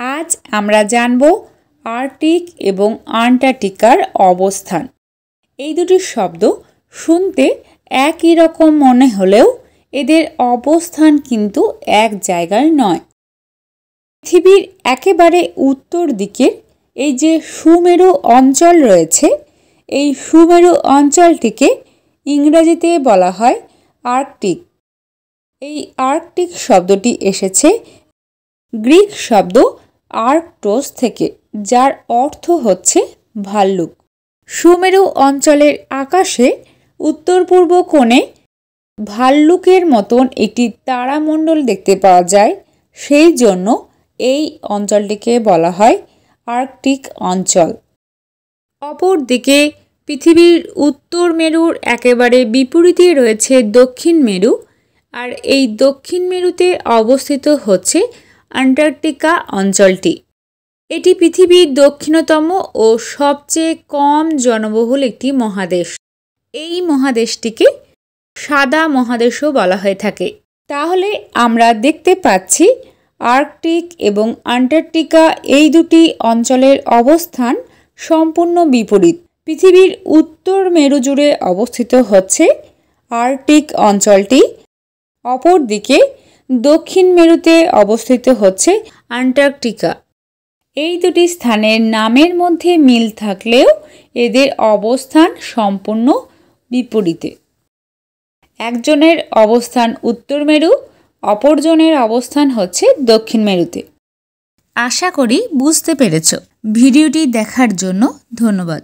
আজ আমরা জানব আর্কটিক এবং অ্যান্টার্কটিকার অবস্থান। এই দুটি শব্দ শুনতে একই রকম মনে হলেও এদের অবস্থান কিন্তু এক জায়গায় নয়। পৃথিবীর একেবারে উত্তর দিকের এই যে সুমেরু অঞ্চল রয়েছে, এই সুমেরু অঞ্চলটিকে ইংরেজিতে বলা হয় আর্কটিক। এই আর্কটিক শব্দটি এসেছে গ্রিক শব্দ আর্কটোস থেকে, যার অর্থ হচ্ছে ভাল্লুক। সুমেরু অঞ্চলের আকাশে উত্তর পূর্ব কোণে ভাল্লুকের মতন একটি তারামণ্ডল দেখতে পাওয়া যায়, সেই জন্য এই অঞ্চলটিকে বলা হয় আর্কটিক অঞ্চল। অপরদিকে পৃথিবীর উত্তর মেরুর একেবারে বিপরীতে রয়েছে দক্ষিণ মেরু, আর এই দক্ষিণ মেরুতে অবস্থিত হচ্ছে অ্যান্টার্কটিকা অঞ্চলটি। এটি পৃথিবীর দক্ষিণতম ও সবচেয়ে কম জনবহুল একটি মহাদেশ। এই মহাদেশটিকে সাদা মহাদেশও বলা হয়ে থাকে। তাহলে আমরা দেখতে পাচ্ছি আর্কটিক এবং অ্যান্টার্কটিকা এই দুটি অঞ্চলের অবস্থান সম্পূর্ণ বিপরীত। পৃথিবীর উত্তর মেরু জুড়ে অবস্থিত হচ্ছে আর্কটিক অঞ্চলটি, অপরদিকে দক্ষিণ মেরুতে অবস্থিত হচ্ছে অ্যান্টার্কটিকা। এই দুটি স্থানের নামের মধ্যে মিল থাকলেও এদের অবস্থান সম্পূর্ণ বিপরীতে। একজনের অবস্থান উত্তর মেরু, অপরজনের অবস্থান হচ্ছে দক্ষিণ মেরুতে। আশা করি বুঝতে পেরেছ। ভিডিওটি দেখার জন্য ধন্যবাদ।